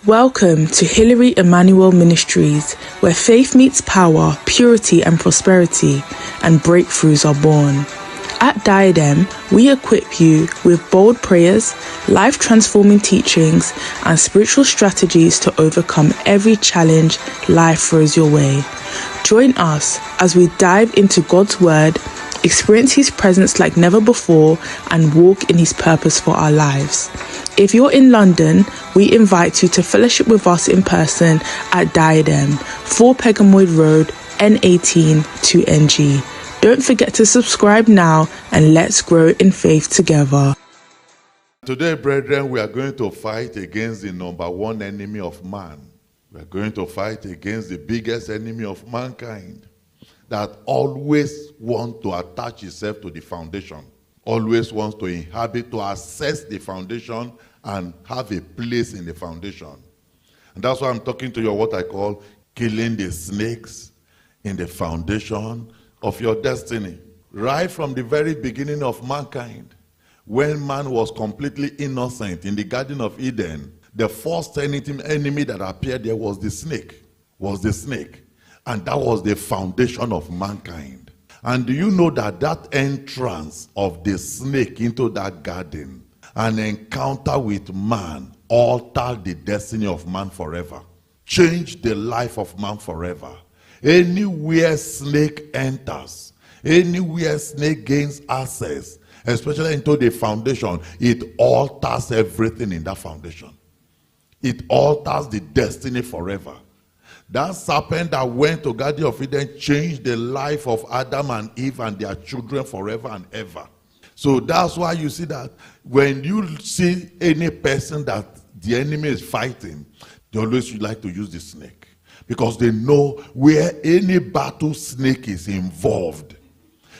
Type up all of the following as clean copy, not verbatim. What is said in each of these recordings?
Welcome to Hilary Emmanuel Ministries, where faith meets power, purity and prosperity, and breakthroughs are born. At Diadem, we equip you with bold prayers, life-transforming teachings, and spiritual strategies to overcome every challenge life throws your way. Join us as we dive into God's Word, experience His presence like never before, and walk in His purpose for our lives. If you're in London, we invite you to fellowship with us in person at Diadem, 4 Pegamoid Road, N18 2NG. Don't forget to subscribe now and let's grow in faith together. Today, brethren, we are going to fight against the number one enemy of man. We are going to fight against the biggest enemy of mankind that always wants to attach itself to the foundation, always wants to inhabit, to access the foundation and have a place in the foundation. And that's why I'm talking to you what I call killing the snakes in the foundation of your destiny. Right from the very beginning of mankind, when man was completely innocent in the Garden of Eden, the first enemy that appeared there was the snake. And that was the foundation of mankind. And do you know that that entrance of the snake into that garden, an encounter with man, altered the destiny of man forever, changed the life of man forever? Anywhere snake enters, anywhere snake gains access, especially into the foundation, it alters everything in that foundation. It alters the destiny forever. That serpent that went to Garden of Eden changed the life of Adam and Eve and their children forever and ever. So that's why you see that when you see any person that the enemy is fighting, they always like to use the snake, because they know where any battle snake is involved,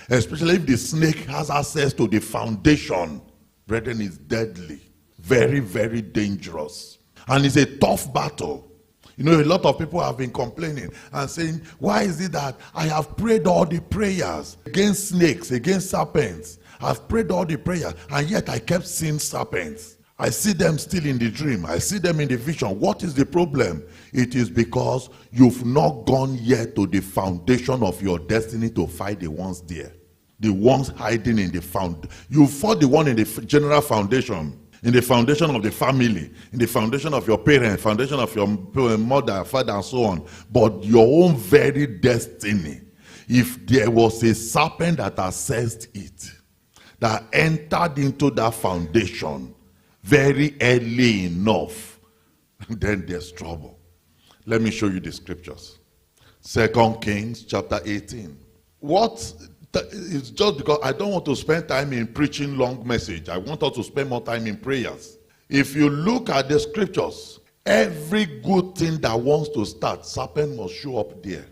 especially if the snake has access to the foundation, brethren, is deadly, very, very dangerous. And it's a tough battle. You know, a lot of people have been complaining and saying, why is it that I have prayed all the prayers against snakes, against serpents? I've prayed all the prayers, and yet I kept seeing serpents. I see them still in the dream. I see them in the vision. What is the problem? It is because you've not gone yet to the foundation of your destiny to fight the ones there. The ones hiding in the foundation. You fought the one in the general foundation, in the foundation of the family, in the foundation of your parents, foundation of your mother, father, and so on. But your own very destiny, if there was a serpent that accessed it, that entered into that foundation very early enough, then there's trouble. Let me show you the scriptures. 2 Kings chapter 18. It's just because I don't want to spend time in preaching long message. I want us to spend more time in prayers. If you look at the scriptures, every good thing that wants to start, serpent must show up there.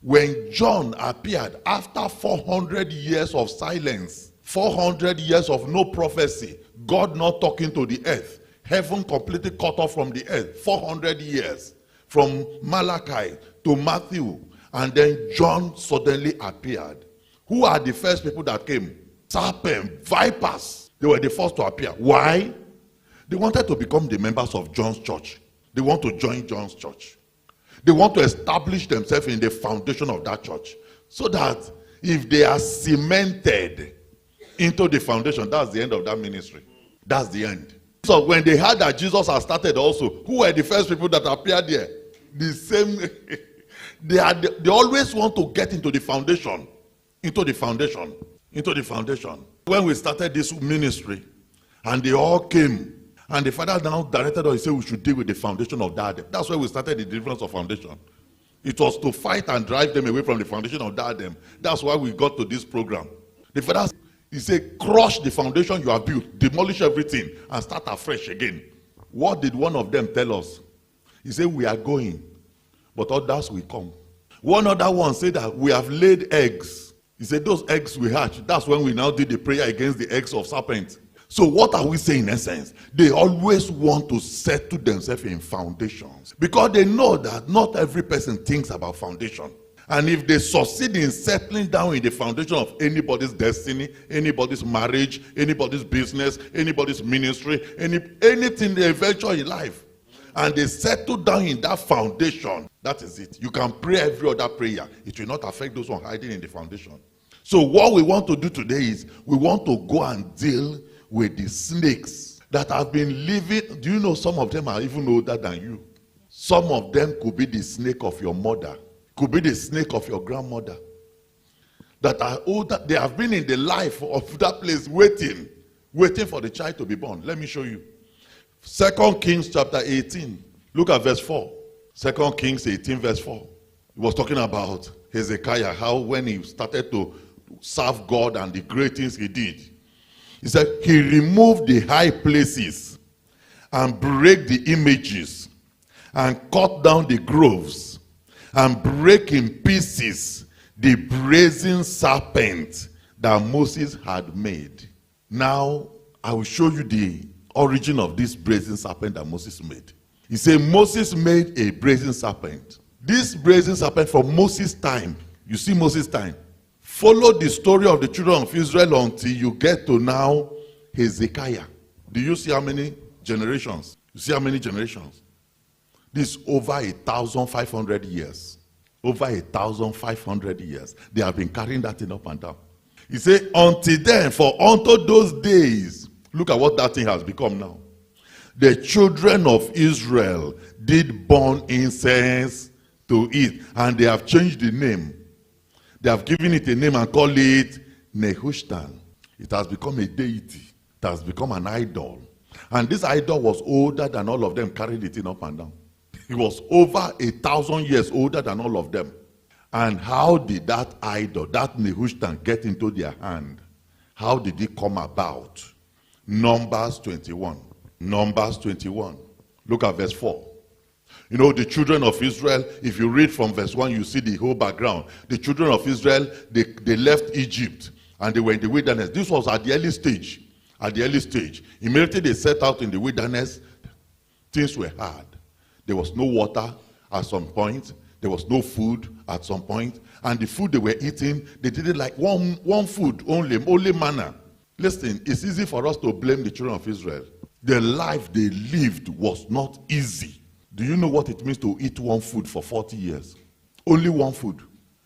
When John appeared after 400 years of silence, 400 years of no prophecy, God not talking to the earth, heaven completely cut off from the earth, 400 years, from Malachi to Matthew, and then John suddenly appeared. Who are the first people that came? Serpent, vipers. They were the first to appear. Why? They wanted to become the members of John's church. They want to join John's church. They want to establish themselves in the foundation of that church, so that if they are cemented into the foundation, that's the end of that ministry. That's the end. So when they heard that Jesus had started also, who were the first people that appeared there? The same. They always want to get into the foundation. Into the foundation. When we started this ministry, and they all came, and the Father now directed us, he said we should deal with the foundation of Diadem. That's why we started the deliverance of foundation. It was to fight and drive them away from the foundation of Diadem. That's why we got to this program. The Father, he said, crush the foundation you have built, demolish everything, and start afresh again. What did one of them tell us? He said, we are going, but others will come. One other one said that we have laid eggs. He said, those eggs we hatch. That's when we now did the prayer against the eggs of serpents. So what are we saying in essence? They always want to settle themselves in foundations, because they know that not every person thinks about foundation. And if they succeed in settling down in the foundation of anybody's destiny, anybody's marriage, anybody's business, anybody's ministry, anything they venture in life, and they settle down in that foundation, that is it. You can pray every other prayer. It will not affect those who are hiding in the foundation. So what we want to do today is we want to go and deal with the snakes that have been living. Do you know some of them are even older than you? Some of them could be the snake of your mother, could be the snake of your grandmother, that are older. They have been in the life of that place waiting for the child to be born. Let me show you. 2 Kings chapter 18. Look at verse 4. 2 Kings 18 verse 4. It was talking about Hezekiah, how when he started to serve God and the great things he did. He said he removed the high places and break the images and cut down the groves and break in pieces the brazen serpent that Moses had made. Now, I will show you the origin of this brazen serpent that Moses made. He said Moses made a brazen serpent. This brazen serpent from Moses' time, you see Moses' time, follow the story of the children of Israel until you get to now Hezekiah. Do you see how many generations? You see how many generations? This is over 1,500 years. Over 1,500 years. They have been carrying that thing up and down. He said, until then, for unto those days, look at what that thing has become now. The children of Israel did burn incense to it, and they have changed the name. They have given it a name and called it Nehushtan. It has become a deity. It has become an idol. And this idol was older than all of them, carried it in up and down. It was over 1,000 years older than all of them. And how did that idol, that Nehushtan, get into their hand? How did it come about? Numbers 21. Numbers 21. Look at verse 4. You know, the children of Israel, if you read from verse 1, you see the whole background. The children of Israel, they left Egypt and they were in the wilderness. This was at the early stage. At the early stage. Immediately they set out in the wilderness, things were hard. There was no water at some point. There was no food at some point. And the food they were eating, they did it like one food only manna. Listen, it's easy for us to blame the children of Israel. The life they lived was not easy. Do you know what it means to eat one food for 40 years? Only one food.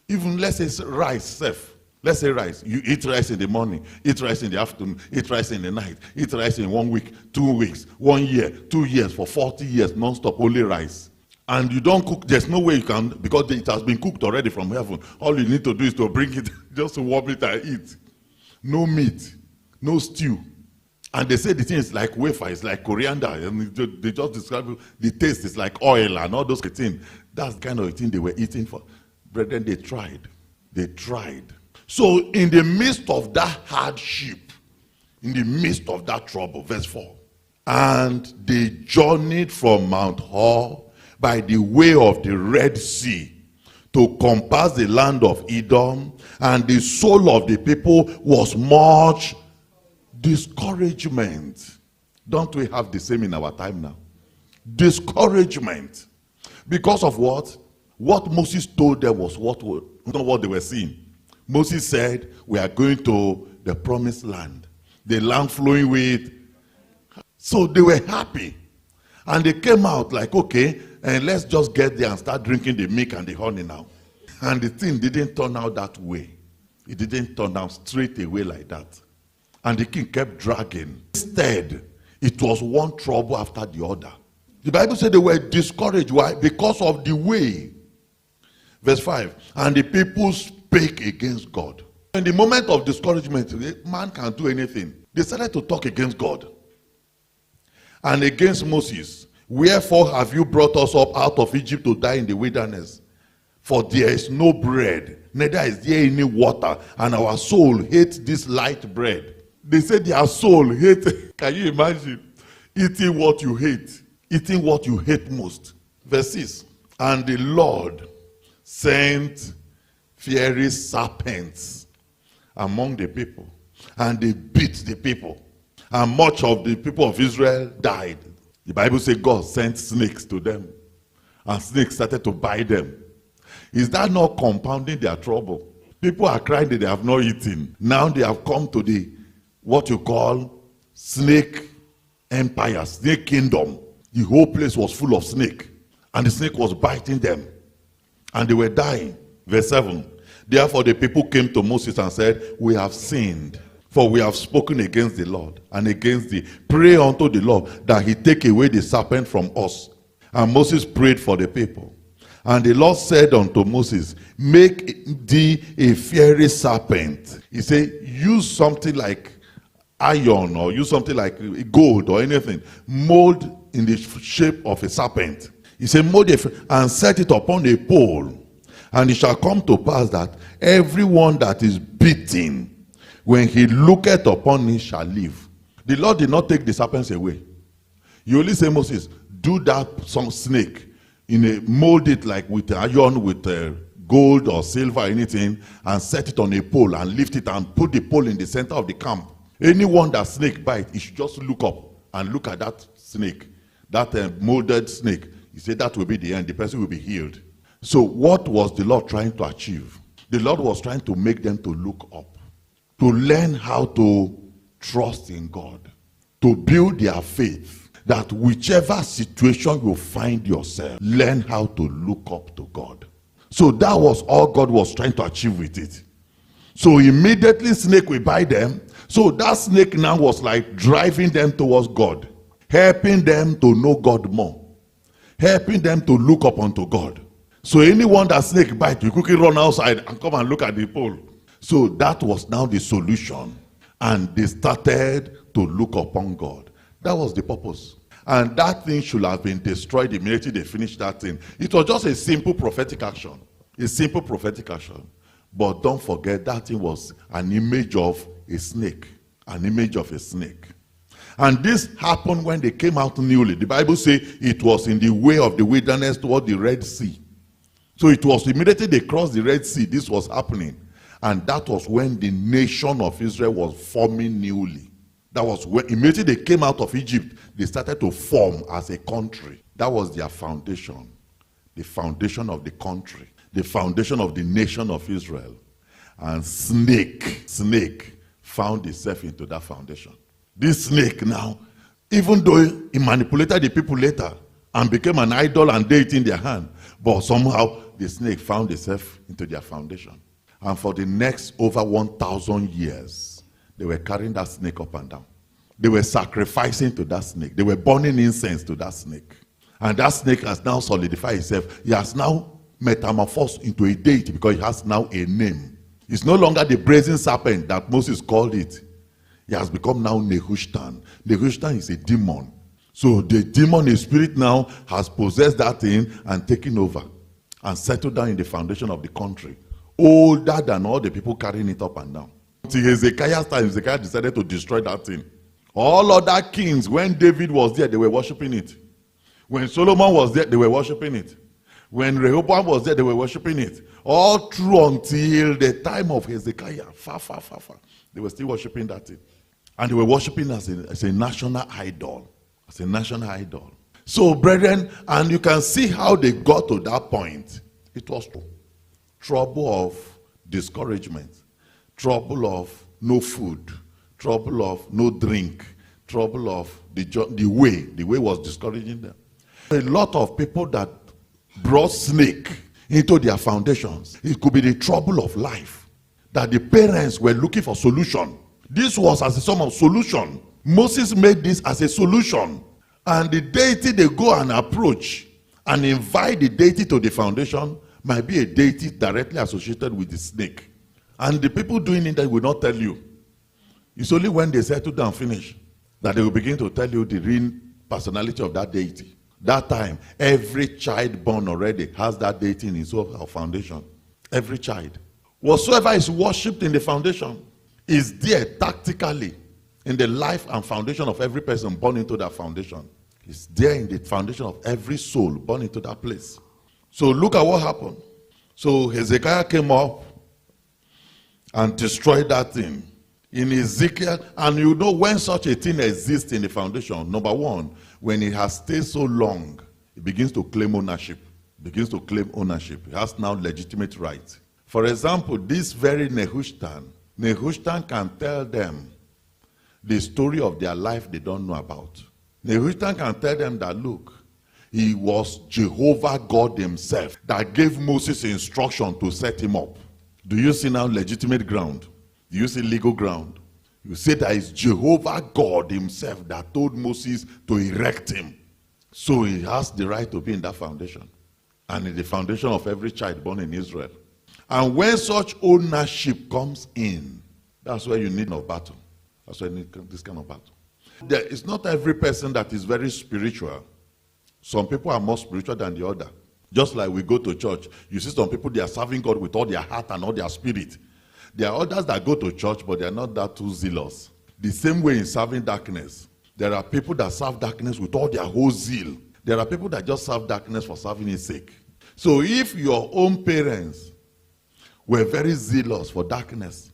Even let's say rice, Seth. Let's say rice. You eat rice in the morning, eat rice in the afternoon, eat rice in the night, eat rice in 1 week, 2 weeks, 1 year, 2 years, for 40 years, non-stop, only rice. And you don't cook, there's no way you can, because it has been cooked already from heaven. All you need to do is to bring it, just to warm it and eat. No meat, no stew. And they say the thing is like wafer, it's like coriander. And they just describe the taste is like oil and all those things. That's the kind of thing they were eating for. Brethren, they tried. They tried. So in the midst of that hardship, in the midst of that trouble, verse 4, and they journeyed from Mount Hor by the way of the Red Sea to compass the land of Edom, and the soul of the people was much discouragement. Don't we have the same in our time now? Discouragement. Because of what? What Moses told them was not what they were seeing. Moses said, we are going to the promised land, the land flowing with. So they were happy. And they came out like, okay, and let's just get there and start drinking the milk and the honey now. And the thing didn't turn out that way. It didn't turn out straight away like that. And the king kept dragging. Instead, it was one trouble after the other. The Bible said they were discouraged. Why? Because of the way. Verse 5, and the people spake against God. In the moment of discouragement, man can't do anything. They started to talk against God and against Moses. Wherefore have you brought us up out of Egypt to die in the wilderness? For there is no bread, neither is there any water, and our soul hates this light bread. They said their soul hates. Can you imagine? Eating what you hate. Eating what you hate most. Verse 6. And the Lord sent fiery serpents among the people, and they beat the people, and much of the people of Israel died. The Bible says God sent snakes to them, and snakes started to bite them. Is that not compounding their trouble? People are crying that they have not eaten. Now they have come to the what you call snake empire, snake kingdom. The whole place was full of snake, and the snake was biting them, and they were dying. Verse 7. Therefore the people came to Moses and said, we have sinned, for we have spoken against the Lord and against thee. Pray unto the Lord that he take away the serpent from us. And Moses prayed for the people. And the Lord said unto Moses, make thee a fiery serpent. He said, use something like iron, or use something like gold or anything, mold in the shape of a serpent. He said, mold it and set it upon a pole. And it shall come to pass that everyone that is beaten, when he looketh upon it, shall live. The Lord did not take the serpents away. You only say, Moses, do that some snake, mold it like with iron, with gold or silver or anything, and set it on a pole and lift it and put the pole in the center of the camp. Anyone that snake bite, he should just look up and look at that snake, that molded snake. He said that will be the end. The person will be healed. So what was the Lord trying to achieve? The Lord was trying to make them to look up, to learn how to trust in God, to build their faith, that whichever situation you find yourself, learn how to look up to God. So that was all God was trying to achieve with it. So immediately snake will bite them. So that snake now was like driving them towards God, helping them to know God more, helping them to look up unto God. So anyone that snake bite, you quickly run outside and come and look at the pole. So that was now the solution. And they started to look upon God. That was the purpose. And that thing should have been destroyed immediately they finished that thing. It was just a simple prophetic action. A simple prophetic action. But don't forget, that thing was an image of a snake. An image of a snake. And this happened when they came out newly. The Bible says it was in the way of the wilderness toward the Red Sea. So it was immediately they crossed the Red Sea, this was happening. And that was when the nation of Israel was forming newly. That was when immediately they came out of Egypt, they started to form as a country. That was their foundation. The foundation of the country. The foundation of the nation of Israel. And snake found itself into that foundation. This snake now, even though he manipulated the people later and became an idol and deity in their hand, but somehow the snake found itself into their foundation. And for the next over 1,000 years, they were carrying that snake up and down. They were sacrificing to that snake. They were burning incense to that snake. And that snake has now solidified itself. He has now metamorphosed into a deity because he has now a name. It's no longer the brazen serpent that Moses called it. He has become now Nehushtan. Nehushtan is a demon. So the demon, a spirit now, has possessed that thing and taken over and settled down in the foundation of the country, older than all the people carrying it up and down. Till Hezekiah's time, Hezekiah decided to destroy that thing. All other kings, when David was there, they were worshiping it. When Solomon was there, they were worshiping it. When Rehoboam was there, they were worshiping it. All through until the time of Hezekiah, far. They were still worshiping that thing. And they were worshiping as a national idol. As a national idol. So, brethren, and you can see how they got to that point. It was trouble of discouragement, trouble of no food, trouble of no drink, trouble of the way was discouraging them. A lot of people that brought snake into their foundations. It could be the trouble of life, that the parents were looking for solution. This was as a sum of solution. Moses made this as a solution. And the deity they go and approach and invite the deity to the foundation might be a deity directly associated with the snake. And the people doing it, they will not tell you. It's only when they settle down and finish that they will begin to tell you the real personality of that deity. That time, every child born already has that deity in his own foundation. Every child. Whatsoever is worshipped in the foundation is there tactically in the life and foundation of every person born into that foundation. It's there in the foundation of every soul born into that place. So look at what happened. So Hezekiah came up and destroyed that thing. In Ezekiel, and you know when such a thing exists in the foundation, number one, when it has stayed so long, it begins to claim ownership. It has now legitimate rights. For example, this very Nehushtan can tell them the story of their life they don't know about. Nehushtan can tell them that, look, it was Jehovah God himself that gave Moses instruction to set him up. Do you see now legitimate ground? Do you see legal ground? You see that it's Jehovah God himself that told Moses to erect him. So he has the right to be in that foundation. And in the foundation of every child born in Israel. And when such ownership comes in, that's where you need a battle. That's why you need this kind of battle. It's not every person that is very spiritual. Some people are more spiritual than the other. Just like we go to church, you see some people, they are serving God with all their heart and all their spirit. There are others that go to church, but they are not that too zealous. The same way in serving darkness. There are people that serve darkness with all their whole zeal. There are people that just serve darkness for serving its sake. So if your own parents were very zealous for darkness,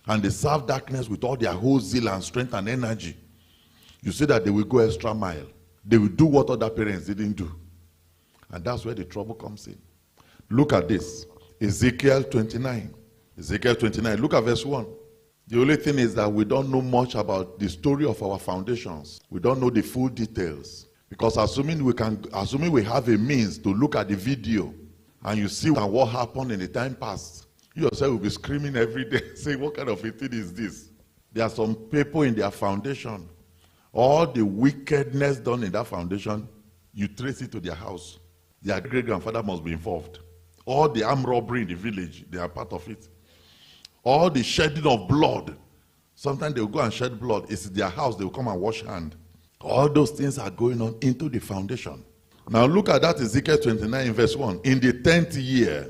and they serve darkness with all their whole zeal and strength and energy, you see that they will go extra mile. They will do what other parents didn't do. And that's where the trouble comes in. Look at this. Ezekiel 29. Ezekiel 29. Look at verse 1. The only thing is that we don't know much about the story of our foundations. We don't know the full details. Because assuming we have a means to look at the video and you see what happened in the time past, you yourself will be screaming every day, saying, what kind of a thing is this? There are some people in their foundation. All the wickedness done in that foundation, you trace it to their house. Their great-grandfather must be involved. All the armed robbery in the village, they are part of it. All the shedding of blood. Sometimes they will go and shed blood. It's their house. They will come and wash hand. All those things are going on into the foundation. Now look at that Ezekiel 29 verse 1. In the 10th year,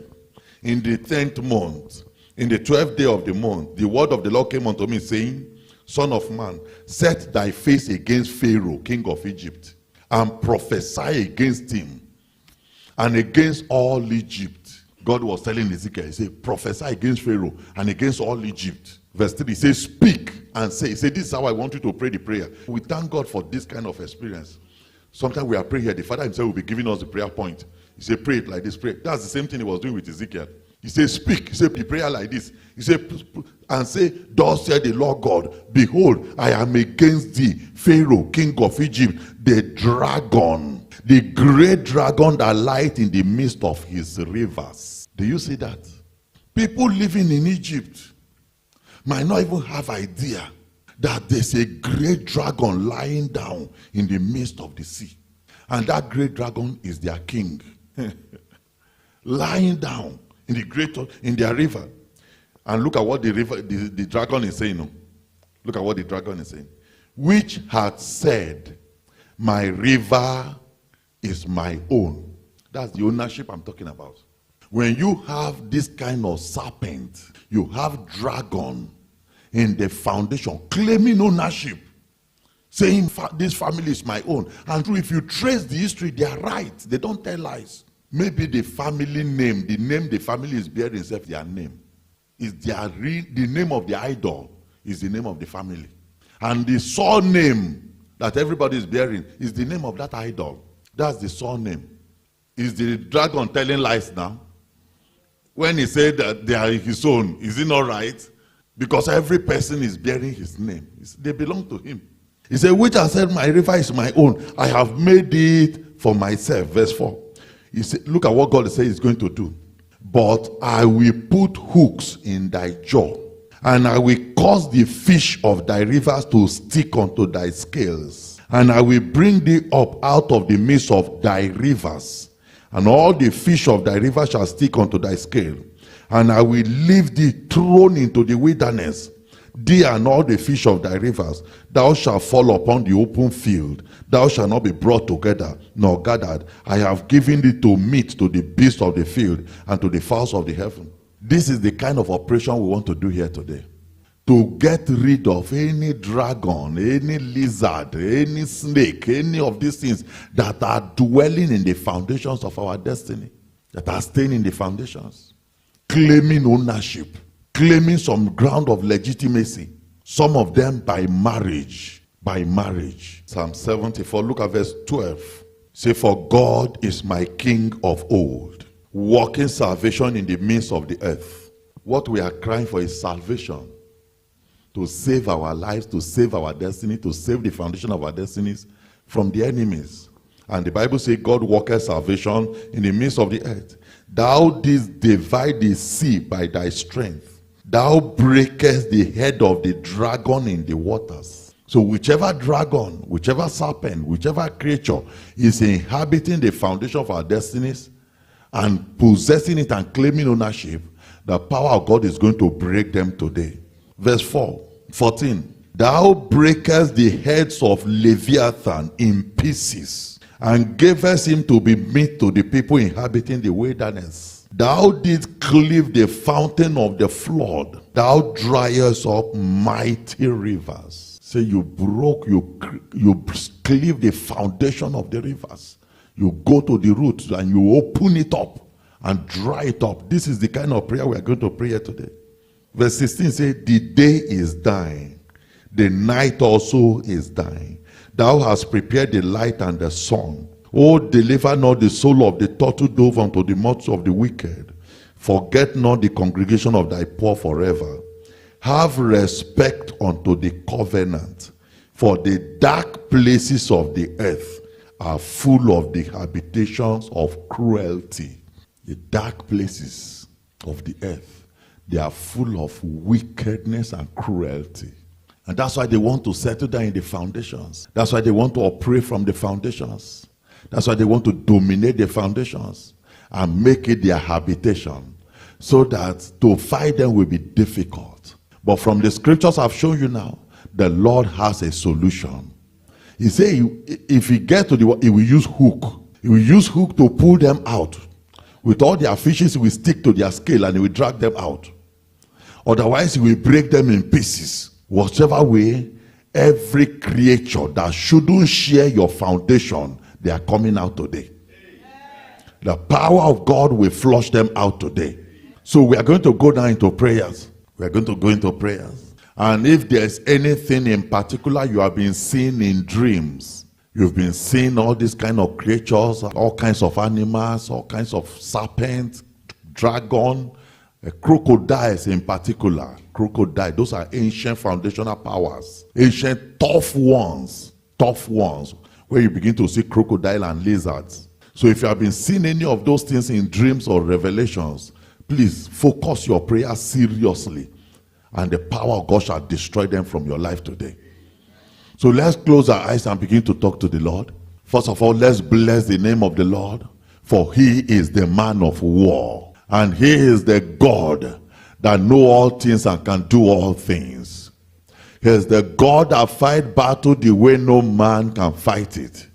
in the 10th month, in the 12th day of the month, the word of the Lord came unto me, saying, Son of man, set thy face against Pharaoh, king of Egypt, and prophesy against him, and against all Egypt. God was telling Ezekiel, he said, prophesy against Pharaoh and against all Egypt. Verse 3, he says, speak and say. He said, this is how I want you to pray the prayer. We thank God for this kind of experience. Sometimes we are praying here. The Father himself will be giving us the prayer point. He said, pray it like this, pray. That's the same thing he was doing with Ezekiel. He said, speak. He said, the prayer like this. He said, and say, thus said the Lord God, behold, I am against thee, Pharaoh, king of Egypt, the dragon, the great dragon that lieth in the midst of his rivers. Do you see that? People living in Egypt might not even have idea that there's a great dragon lying down in the midst of the sea. And that great dragon is their king. Lying down in their river. And look at what the dragon is saying. No? Look at what the dragon is saying. Which had said, my river is my own. That's the ownership I'm talking about. When you have this kind of serpent, you have dragon in the foundation, claiming ownership, saying this family is my own. And if you trace the history, they are right. They don't tell lies. Maybe the family name, the name the family is bearing itself, their name. Is the name of the idol is the name of the family. And the surname that everybody is bearing is the name of that idol. That's the surname. Is the dragon telling lies now? When he said that they are his own, is it not right? Because every person is bearing his name. They belong to him. He said, which I said, my river is my own. I have made it for myself. Verse 4. He said, look at what God says he's going to do. But I will put hooks in thy jaw, and I will cause the fish of thy rivers to stick unto thy scales. And I will bring thee up out of the midst of thy rivers, and all the fish of thy river shall stick unto thy scale. And I will leave thee thrown into the wilderness, thee and all the fish of thy rivers. Thou shalt fall upon the open field. Thou shalt not be brought together, nor gathered. I have given thee to meat to the beasts of the field, and to the fowls of the heaven. This is the kind of operation we want to do here today. To get rid of any dragon, any lizard, any snake, any of these things that are dwelling in the foundations of our destiny, that are staying in the foundations, claiming ownership, claiming some ground of legitimacy, some of them by marriage. By marriage. Psalm 74, look at verse 12. Say, for God is my king of old, working salvation in the midst of the earth. What we are crying for is salvation. To save our lives, to save our destiny, to save the foundation of our destinies from the enemies. And the Bible says God worketh salvation in the midst of the earth. Thou didst divide the sea by thy strength. Thou breakest the head of the dragon in the waters. So whichever dragon, whichever serpent, whichever creature is inhabiting the foundation of our destinies and possessing it and claiming ownership, the power of God is going to break them today. Verse 14. Thou breakest the heads of Leviathan in pieces, and gavest him to be meat to the people inhabiting the wilderness. Thou didst cleave the fountain of the flood. Thou driest up mighty rivers. Say you cleave the foundation of the rivers. You go to the roots and you open it up and dry it up. This is the kind of prayer we are going to pray today. Verse 16 says, the day is dying, the night also is dying. Thou hast prepared the light and the sun. Oh, deliver not the soul of the turtle dove unto the mouth of the wicked. Forget not the congregation of thy poor forever. Have respect unto the covenant, for the dark places of the earth are full of the habitations of cruelty. The dark places of the earth, they are full of wickedness and cruelty. And that's why they want to settle down in the foundations. That's why they want to operate from the foundations. That's why they want to dominate the foundations and make it their habitation, so that to fight them will be difficult. But from the scriptures I've shown you now, the Lord has a solution. He said if he gets to the, he will use hook. He will use hook to pull them out. With all their fishes, he will stick to their scale and he will drag them out. Otherwise, he will break them in pieces. Whichever way, every creature that shouldn't share your foundation, they are coming out today. The power of God will flush them out today. So we are going to go down into prayers. We are going to go into prayers. And if there's anything in particular you have been seeing in dreams, you've been seeing all these kind of creatures, all kinds of animals, all kinds of serpents, dragon, crocodiles in particular. Crocodile, those are ancient foundational powers. Ancient tough ones, where you begin to see crocodile and lizards. So if you have been seeing any of those things in dreams or revelations, please focus your prayer seriously, and the power of God shall destroy them from your life today. So let's close our eyes and begin to talk to the Lord. First of all, let's bless the name of the Lord, for he is the man of war, and he is the God that know all things and can do all things. He is the God that fight battle the way no man can fight it.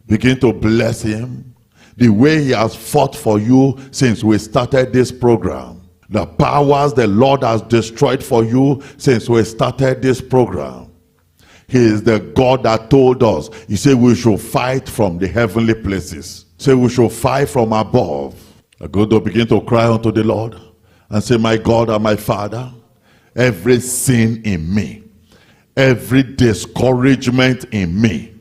Begin to bless him the way he has fought for you since we started this program. The powers the Lord has destroyed for you since we started this program. He is the God that told us, he said we should fight from the heavenly places. He said we should fight from above. I'm going to begin to cry unto the Lord and say, my God and my Father, every sin in me, every discouragement in me,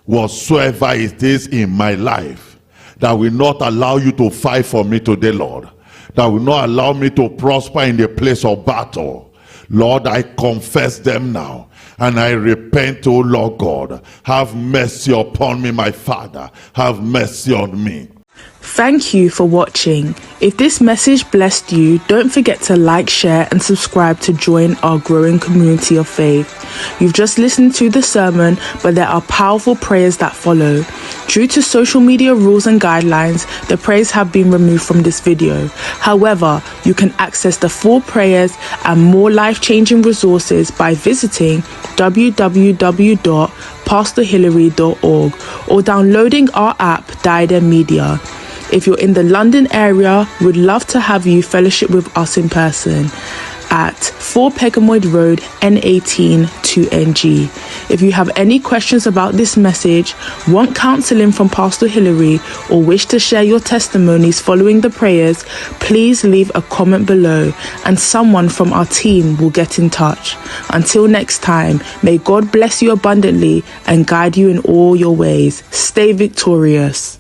whatsoever it is in my life, that will not allow you to fight for me today, Lord, that will not allow me to prosper in the place of battle, Lord, I confess them now, and I repent, O Lord God. Have mercy upon me, my Father. Have mercy on me. Thank you for watching. If this message blessed you, don't forget to like, share and subscribe to join our growing community of faith. You've just listened to the sermon, but there are powerful prayers that follow. Due to social media rules and guidelines, the prayers have been removed from this video. However, you can access the full prayers and more life-changing resources by visiting www.pastorhillary.org or downloading our app, Diadem Media. If you're in the London area, we'd love to have you fellowship with us in person at 4 Pegamoid Road, N18 2NG. If you have any questions about this message, want counseling from Pastor Hillary, or wish to share your testimonies following the prayers, please leave a comment below and someone from our team will get in touch. Until next time, may God bless you abundantly and guide you in all your ways. Stay victorious.